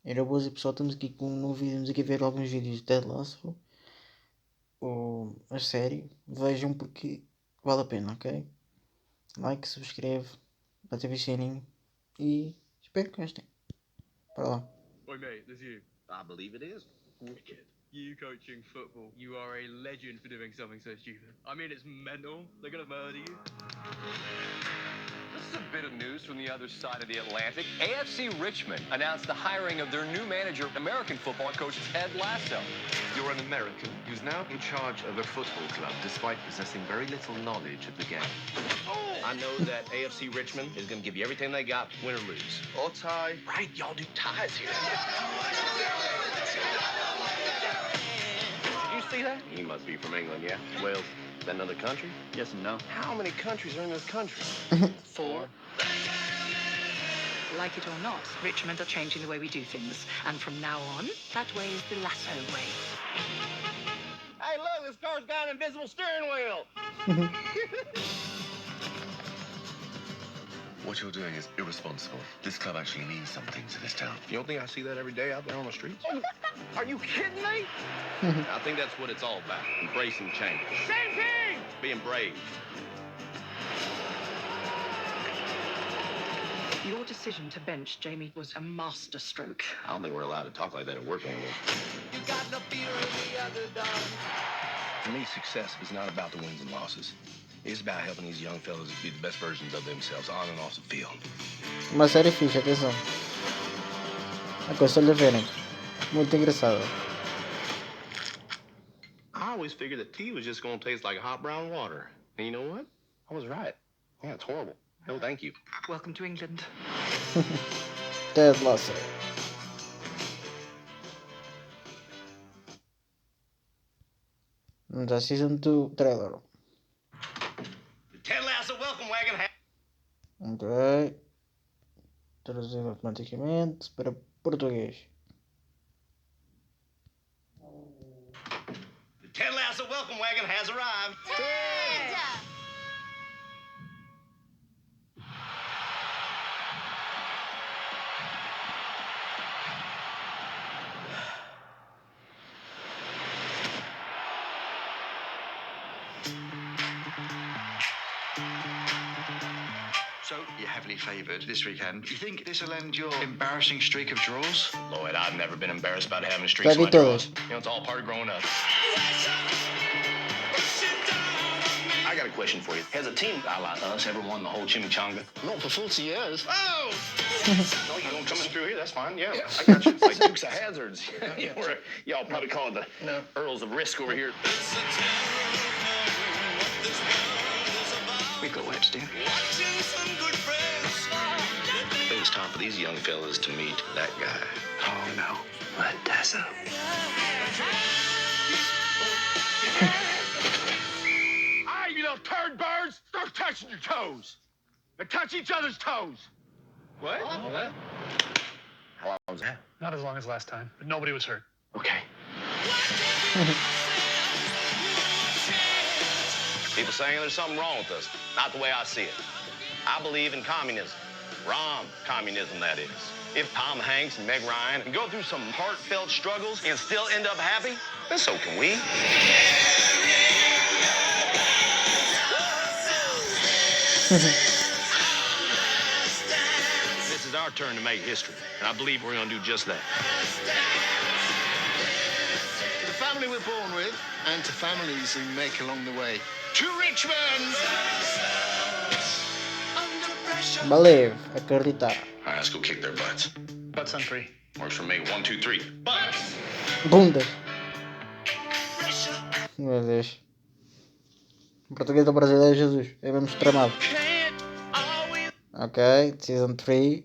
Era boas e pessoal, estamos aqui com um novo vídeo, estamos aqui a ver alguns vídeos de Ted Lasso, ou a série. Vejam porque vale a pena, ok? Like, subscreve, ative o sininho e espero que gostem. Para lá. Oi mate, this you. I believe it is. Wicked. You coaching football. You are a legend for doing something so stupid. I mean, it's mental. They're gonna murder you. This is a bit of news from the other side of the Atlantic. AFC Richmond announced the hiring of their new manager, American football coach Ted Lasso. You're an American who's now in charge of a football club despite possessing very little knowledge of the game. I know that AFC Richmond is going to give you everything they got, win or lose. Or tie. Right, y'all do ties here. Did you see that? You must be from England, yeah? Wales. Is that another country? Yes and no. How many countries are in this country? 4. Like it or not, Richmond are changing the way we do things. And from now on, that way is the Lasso way. Hey, look, this car's got an invisible steering wheel. What you're doing is irresponsible. This club actually means something to this town. You don't think I see that every day out there on the streets? Are you kidding me? I think that's what it's all about. Embracing change. Same thing! Being brave. Your decision to bench Jamie was a masterstroke. I don't think we're allowed to talk like that at work anymore. For me, success is not about the wins and losses. It's about helping these young fellas be the best versions of themselves on and off the field. Uma série fixe, atenção. Aconselho a verem. Muito engraçada. I always figured that tea was just going to taste like hot brown water. And you know what? I was right. Yeah, it's horrible. No, thank you. Welcome to England. Ted Lasso. Da Season 2 trailer. Ted Lasso, welcome wagon. Ok. Traduzido automaticamente para português. The Ted Lasso welcome wagon has arrived. So, you're heavily favoured this weekend. You think this will end your embarrassing streak of draws? Lloyd, I've never been embarrassed about having streaks Já of my vi draws. todas. You know, it's all part of growing up. I got a question for you. Has a team like us ever won the whole chimichanga? Not for 40 years. Oh! No, you don't come in through here. That's fine. Yeah, I got you. It's like Dukes of Hazards. Y'all probably call it the Earls of Risk over here. We've got work to do. I think it's time for these young fellas to meet that guy. Oh, no. Fantastic. Hey, you little turd birds! Start touching your toes! And touch each other's toes! What? What? How long was that? Not as long as last time, but nobody was hurt. Okay. People saying there's something wrong with us. Not the way I see it. I believe in communism. Rom communism, that is. If Tom Hanks and Meg Ryan can go through some heartfelt struggles and still end up happy, then so can we. This is our turn to make history, and I believe we're going to do just that. To the family we're born with, and to families we make along the way. To Richmond! Believe, acreditar. All right, let's go kick their butts. Butts on 3. Works for me. 1, 2, 3. Butts! Bundas. Meu Deus. Em português do brasileiro, Jesus. É mesmo tramado. Ok, Season 3.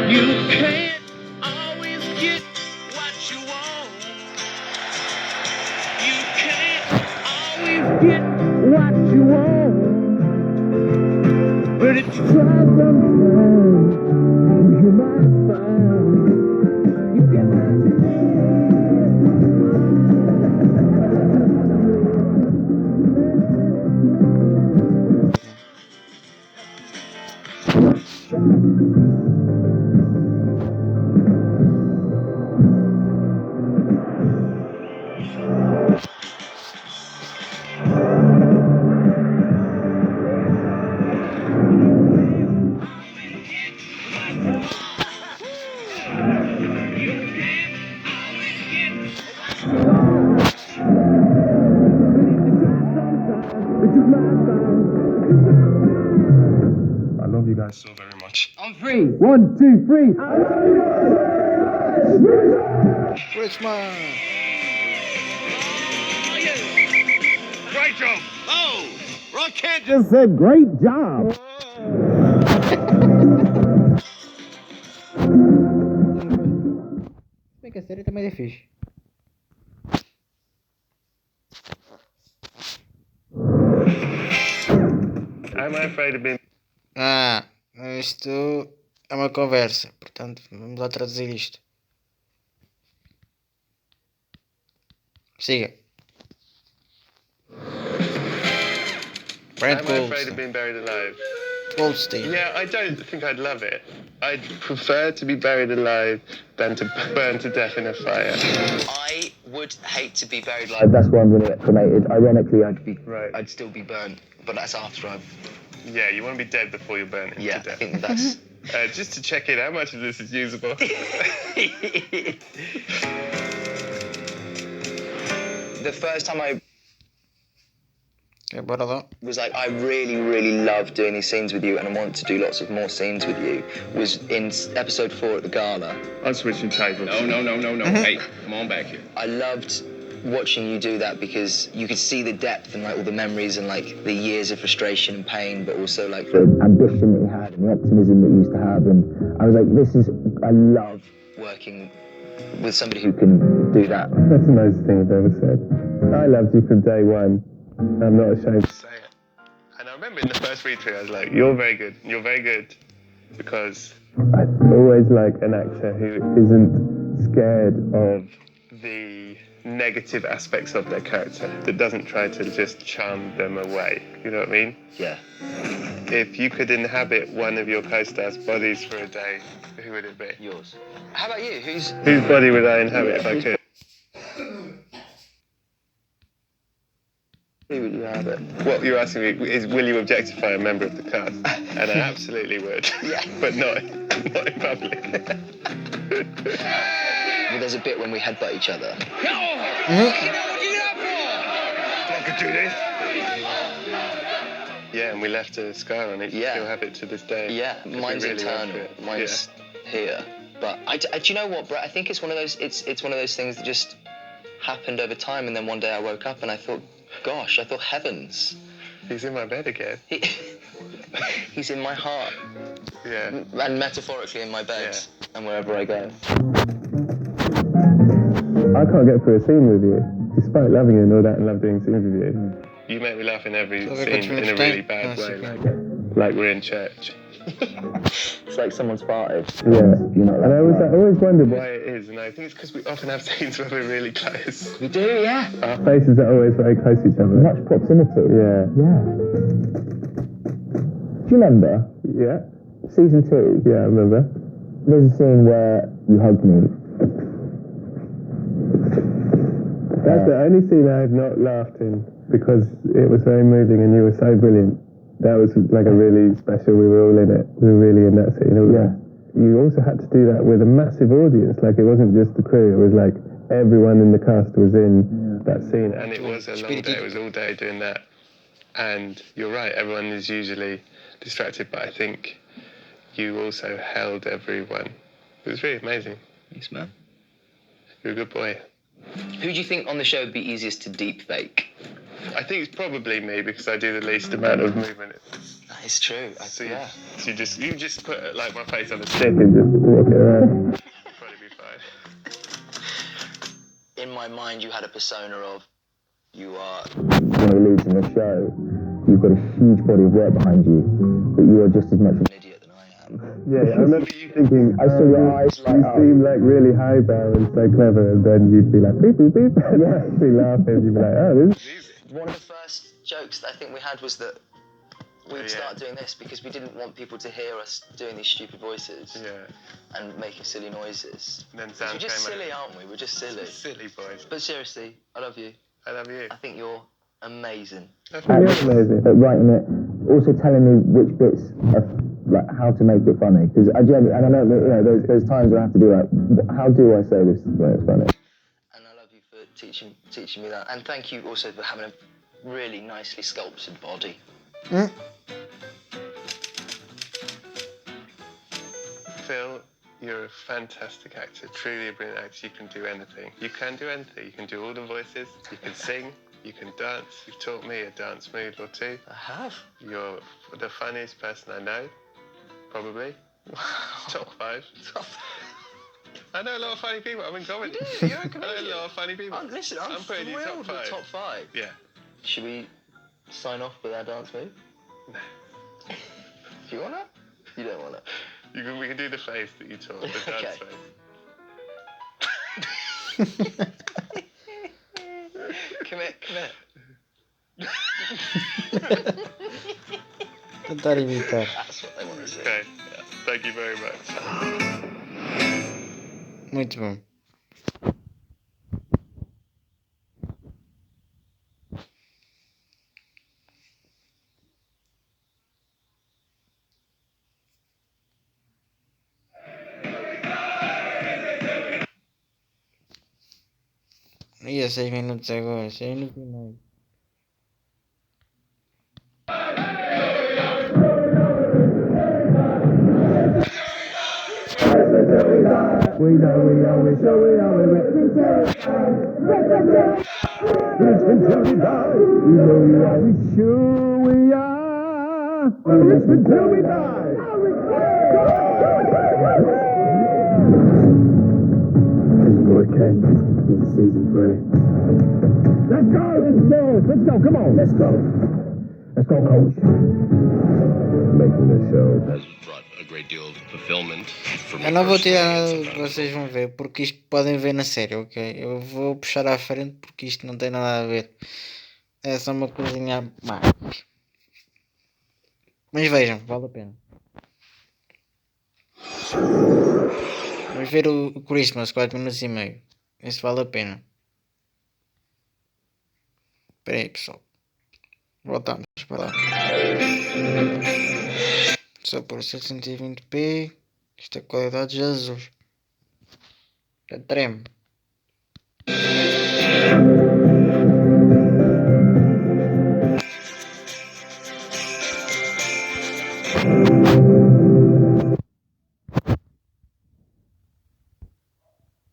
You can't always get always get what you want, but it's try sometimes you might find you get what you I love you guys so very much. On 3, 1, 2, 3. Richmond! Great job. Oh, Rock can't Just said great job. Bem que a série também é fixe. Am I afraid of being... Isto é uma conversa, portanto vamos lá traduzir isto. Siga. Brent Am I afraid of being buried alive? Goldstein. Yeah, I don't think I'd love it. I'd prefer to be buried alive than to burn to death in a fire. I would hate to be buried alive. That's why I'm going to get cremated. Ironically, I'd still be burned, but that's after I've... Yeah, you want to be dead before you're burning to death. I think that's... Just to check in, how much of this is usable? The first time I Bora lá. was like, I really, really love doing these scenes with you and I want to do lots of more scenes with you, was in episode 4 at the gala. I'm switching tables. No. Hey, come on back here. I loved watching you do that because you could see the depth and like all the memories and like the years of frustration and pain, but also like the ambition that you had and the optimism that you used to have. And I was like, I love working with somebody who can do that. That's the nicest thing I've ever said. I loved you from day one. I'm not ashamed to say it. And I remember in the first read-through, I was like, you're very good, because I always like an actor who isn't scared of the negative aspects of their character, that doesn't try to just charm them away. You know what I mean? Yeah. If you could inhabit one of your co-stars' bodies for a day, who would it be? Yours. How about you? Whose body would I inhabit if I could? Who would you have it? What you're asking me is, will you objectify a member of the cast? And I absolutely would. Yeah. But not in public. Well, there's a bit when we headbutt each other. I could do this. Yeah, and we left a scar on it. You still have it to this day. Yeah, mine's really internal. Mine's here. But do you know what, Brett? I think it's one of those. It's one of those things that just happened over time, and then one day I woke up and I thought, gosh, I thought heavens. He's in my bed again. He's in my heart. Yeah. And metaphorically in my bed and wherever I go. I can't get through a scene with you, despite loving you and all that and love doing scenes with you. You make me laugh in every scene in a really bad way, like we're in church. It's like someone's farted. Yeah. And I always wondered why it is, and I think it's because we often have scenes where we're really close. We do, yeah. Our faces are always very close to each other. Much proximity. Yeah. Do you remember? Yeah. Season 2? Yeah, I remember. There's a scene where you hug me. That's the only scene I've not laughed in, because it was very moving and you were so brilliant. That was like a really special, we were all in it. We were really in that scene. You also had to do that with a massive audience. Like, it wasn't just the crew, it was like everyone in the cast was in that scene. And it was a long day, it was all day doing that. And you're right, everyone is usually distracted, but I think you also held everyone. It was really amazing. Thanks, man. You're a good boy. Who do you think on the show would be easiest to deep fake? I think it's probably me, because I do the least amount of movement. That is true. So you just put like my face on a stick and just walk it around. You'll probably be fine. In my mind, you had a persona of You are one of the leads in the show. You've got a huge body of work behind you, but you are just as much of an idiot than I am. Yeah, I remember thinking, I saw your eyes light you up. seem like really highbrow and so clever, and then you'd be like, beep, beep, beep. Yeah. You'd be laughing, you'd be like, oh, this is... One of the first jokes that I think we had was that we'd start doing this because we didn't want people to hear us doing these stupid voices and making silly noises. And then We're just silly, aren't we? We're just silly. Silly boys. But seriously, I love you. I love you. I think you're amazing. That's amazing. Writing it, also telling me which bits are, like, how to make it funny. Because I generally, and I know, you know, there's times where I have to be like, how do I say this when it's funny? And I love you for teaching me that. And thank you also for having a really nicely sculpted body. Phil, you're a fantastic actor, truly a brilliant actor. You can do anything. You can do anything. You can do all the voices, you can sing, you can dance. You've taught me a dance move or two. I have. You're the funniest person I know, probably. Top 5. I know a lot of funny people. I'm in comedy. You do, you're a comedian. I know a lot of funny people. Listen, I'm putting you top thrilled with 5. top 5. Yeah. Should we sign off with our dance move? No. Do you want that? You don't want it. We can do the face that you taught, the dance face. Commit. Tentar imitar. That's what they want to see. Okay. Yeah. Thank you very much. Muito bom. Ia 6 minutos agora, 6 minutos e meio. We know we are, we show we are, we rip until we die. We know we are, we sure we are, we rip until we die. This is what came. This is season 3. Let's go! Let's go, come on! Let's go, coach. Making the show has brought a great deal of fulfillment for me. Eu não vou tirar, vocês vão ver, porque isto podem ver na série, ok? Eu vou puxar à frente porque isto não tem nada a ver. É só uma coisinha a mais. Mas vejam, vale a pena. Vamos ver o Christmas, 4 minutos e meio. Esse vale a pena. Espera aí, pessoal. Voltamos para lá. Só por 720p. Isto é qualidade de Jesus. Já treme.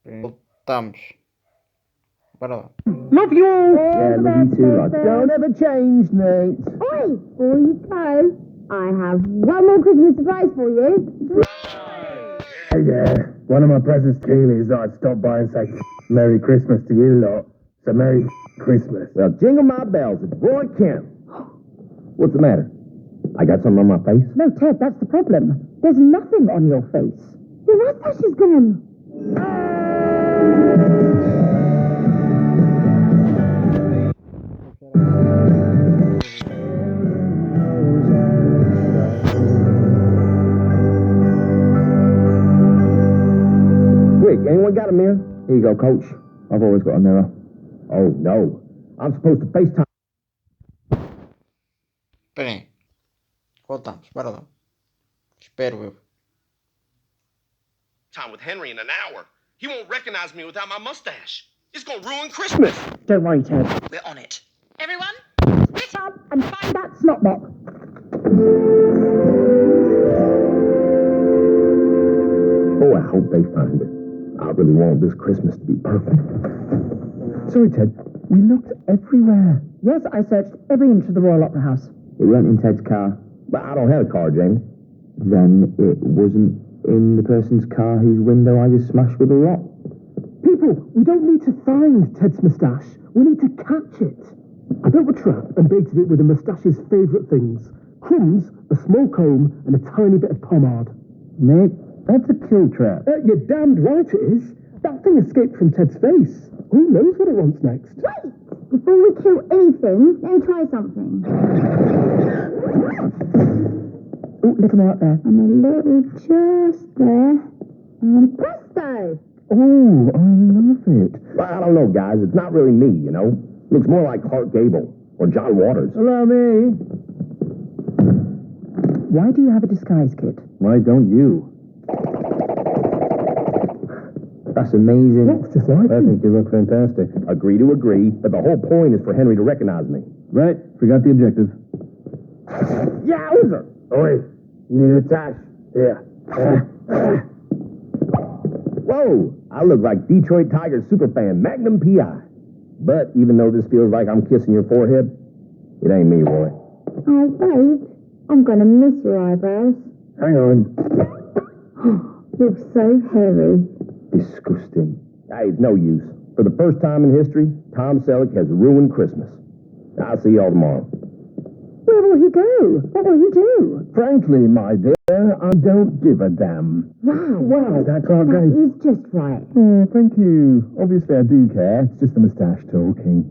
Voltamos. Bora lá. Love you all! Yeah, love you too, lad. Don't ever change, Nate. Oi, before you go, I have one more Christmas surprise for you. Yeah, one of my presents to you is I'd stop by and say Merry Christmas to you lot. So Merry Christmas. Well, jingle my bells, it's Roy Kemp. What's the matter? I got something on my face? No, Ted, that's the problem. There's nothing on your face. Your mustache is gone. Quick, anyone got a mirror? Here you go, coach. I've always got a mirror. Oh, no. I'm supposed to FaceTime. Espera aí. Voltamos. Bora lá. Espero eu. Time with Henry in an hour. He won't recognize me without my mustache. It's gonna ruin Christmas. Don't worry, Ted. We're on it. Everyone, split up and find that snotbox. Oh, I hope they find it. I really want this Christmas to be perfect. Sorry, Ted. We looked everywhere. Yes, I searched every inch of the Royal Opera House. It went in Ted's car. But I don't have a car, Jamie. Then it wasn't in the person's car whose window I just smashed with a rock. People People, we don't need to find Ted's moustache. We need to catch it. I built a trap and baited it with the moustache's favourite things. Crumbs, a small comb, and a tiny bit of pomade. Nick, that's a kill trap. You're damned right it is. That thing escaped from Ted's face. Who knows what it wants next? Wait! Before we kill anything, let me try something. Oh, little out there. And a little just there. And presto! Oh, I love it. Well, I don't know, guys. It's not really me, you know? Looks more like Clark Gable or John Waters. Allow me. Why do you have a disguise kit? Why don't you? That's amazing. Looks just like I think you look fantastic. Agree to agree, but the whole point is for Henry to recognize me. Right, forgot the objective. Yowzer! Oh, wait. You need a touch? Yeah. Whoa! I look like Detroit Tigers superfan Magnum P.I. But even though this feels like I'm kissing your forehead, it ain't me, Roy. Oh, babe, I'm gonna miss your eyebrows. Hang on. You're so hairy. Disgusting. Hey, it's no use. For the first time in history, Tom Selleck has ruined Christmas. I'll see y'all tomorrow. Where will he go? What will he do? Frankly, my dear, I don't give a damn. Wow. That Clark That Gable. is just right. Oh, thank you. Obviously, I do care. It's just the moustache talking.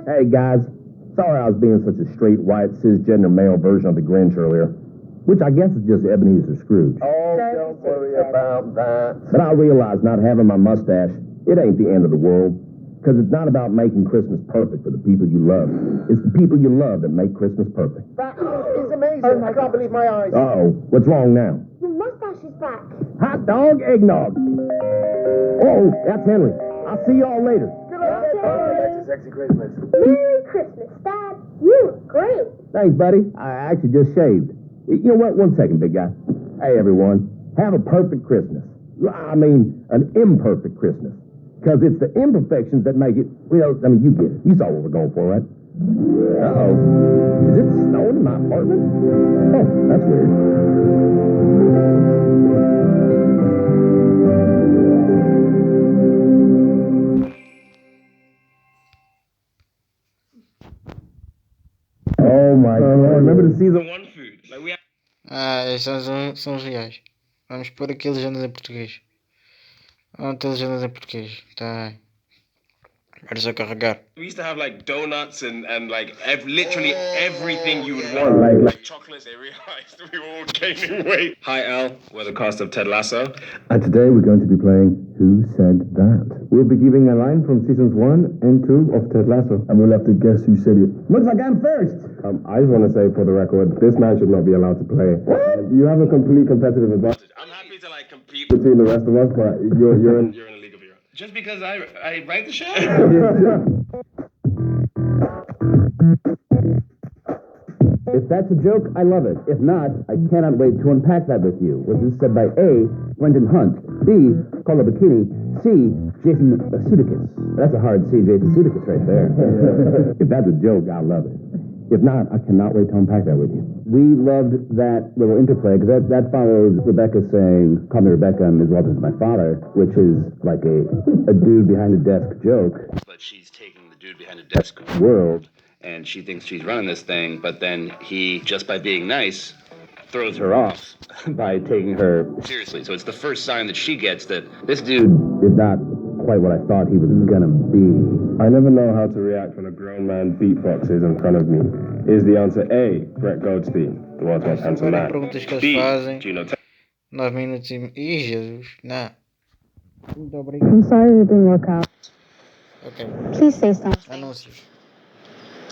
Hey, guys. Sorry I was being such a straight, white, cisgender male version of the Grinch earlier. Which I guess is just Ebenezer Scrooge. Oh, don't worry about that. But I realize not having my mustache, it ain't the end of the world. Because it's not about making Christmas perfect for the people you love. It's the people you love that make Christmas perfect. That is amazing. I can't believe my eyes. Uh-oh. What's wrong now? Your mustache is back. Hot dog eggnog. Oh, that's Henry. I'll see y'all later. Good luck, that's a sexy Christmas. Merry Christmas, Dad. You look great. Thanks, buddy. I actually just shaved. You know what? One second, big guy. Hey, everyone. Have a perfect Christmas. I mean, an imperfect Christmas. Because it's the imperfections that make it, well, I mean, you get it. You saw what we're going for, right? Uh-oh. Is it snowing in my apartment? Oh, that's weird. Oh, my God. Remember the season one food? Like we have... Esses são os reais. Vamos pôr aqui legendas em português. Vamos ter legendas em português. Tá. Agora só carregar. We used to have like donuts and like literally everything you would want. Like chocolates, they realized we were all gaining weight. Hi, Al. We're the cast of Ted Lasso. And today we're going to be playing Who Said That? We'll be giving a line from seasons 1 and 2 of Ted Lasso. And we'll have to guess who said it. Looks like I'm first. I just want to say for the record, this man should not be allowed to play. What? You have a complete competitive advantage. I'm happy to like compete between the rest of us, but you're in... You're in a league of your own. Just because I write the show? If that's a joke, I love it. If not, I cannot wait to unpack that with you. Was this said by A, Brendan Hunt, B, Paula Bikini, C, Jason Sudeikis? That's a hard C, Jason Sudeikis right there. If that's a joke, I love it. If not, I cannot wait to unpack that with you. We loved that little interplay, because that follows Rebecca saying, call me Rebecca, and as well as my father, which is like a dude behind the desk joke. But she's taking the dude behind the desk World. and she thinks she's running this thing, but then he, just by being nice, throws her off by taking her seriously. So it's the first sign that she gets that this dude is not quite what I thought he was gonna be. I never know how to react when a grown man beatboxes in front of me. Is the answer A, Brett Goldstein, the world's most handsome man? Perguntas que eles B, fazem. Gino 9 minutos e... Ih, Jesus. Não. Muito obrigado. I'm sorry it didn't work out. Ok. Please say something. Anúncios.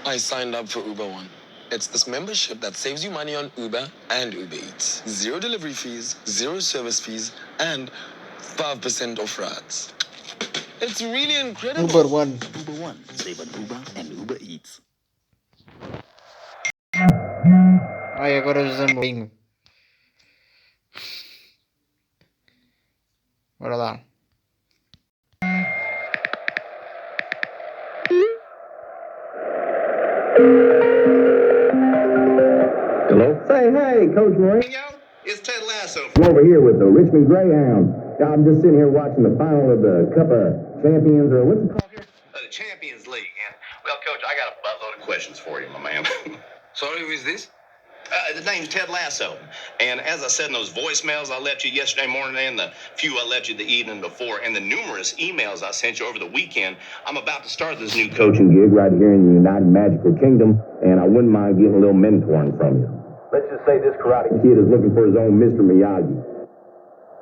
I signed up for Uber One. It's this membership that saves you money on Uber and Uber Eats. 0 delivery fees, 0 service fees, and 5% off rides. It's really incredible. Uber One. Uber One. Save on Uber and Uber Eats. Ai, agora o José Mourinho. Bora lá. Hello? Say, Hey, Coach Mourinho. It's Ted Lasso. I'm over here with the Richmond Greyhounds. I'm just sitting here watching the final of the Cup of Champions, or what's it called here? The Champions League. And, well, Coach, I got a buttload of questions for you, my man. Sorry, who is this? The name's Ted Lasso. And as I said in those voicemails I left you yesterday morning and the few I left you the evening before and the numerous emails I sent you over the weekend, I'm about to start this new coaching gig right here in the United Magical Kingdom, and I wouldn't mind getting a little mentoring from you. Let's just say this karate kid is looking for his own Mr. Miyagi.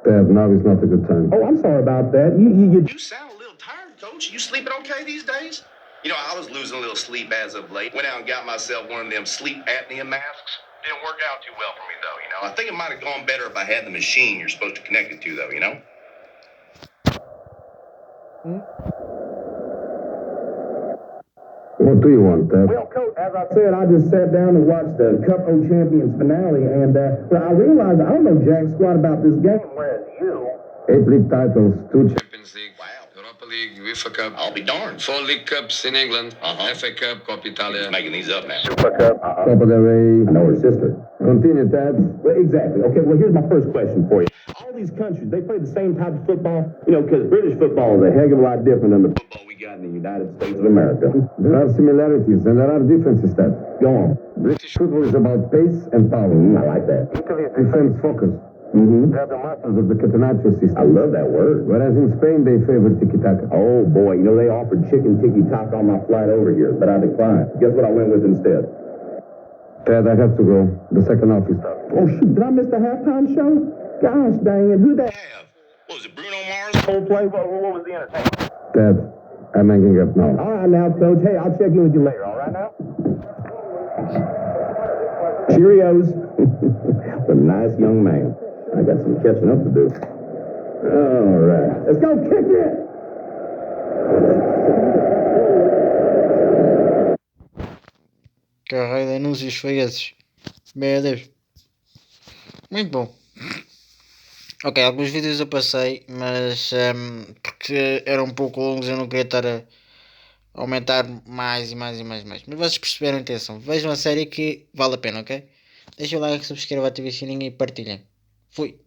Dad, now is not a good time. Oh, I'm sorry about that. You sound a little tired, Coach. You sleeping okay these days? You know, I was losing a little sleep as of late. Went out and got myself one of them sleep apnea masks. Didn't work out too well for me, though, you know. I think it might have gone better if I had the machine you're supposed to connect it to, though, you know? What do you want, Dad? Well, Coach, as I said, I just sat down and watched the Cup of Champions finale, and well, I realized I don't know jack squat about this game, whereas you... 8 league titles, 2 Champions League, Europa League, UEFA Cup. I'll be darned. 4 League Cups in England, FA Cup, Coppa Italia. He's making these up now. Super Cup. Copa del Rey. I know her sister. Continue, Dad. Well, exactly. Okay, well, here's my first question for you. All these countries, they play the same type of football? You know, because British football is a heck of a lot different than the football we got in the United States of America. There are similarities and there are differences, Dad. Go on. British football is about pace and power. I like that. Italy is defense focused. Mm-hmm. They are the masters of the catenaccio system. I love that word. Whereas in Spain, they favor tiki-taka. Oh, boy. You know, they offered chicken tiki-taka on my flight over here, but I declined. Guess what I went with instead? Dad, I have to go. The second half is done. Oh, shoot. Did I miss the halftime show? Gosh, dang it. Who that? What was it, Bruno Mars? Coldplay? What was the entertainment? Dad, I'm hanging up now. All right now, Coach. Hey, I'll check in with you later. All right now? Cheerios. A nice young man. I got some catching up to do. All right. Let's go kick it! Caralho, de anúncios foi esses. Meu Deus. Muito bom. Ok, alguns vídeos eu passei, mas porque eram um pouco longos eu não queria estar a aumentar mais e mais e mais e mais. Mas vocês perceberam a intenção. Vejam a série que vale a pena, ok? Deixem o like, subscrevam, ativem o sininho e partilhem. Fui.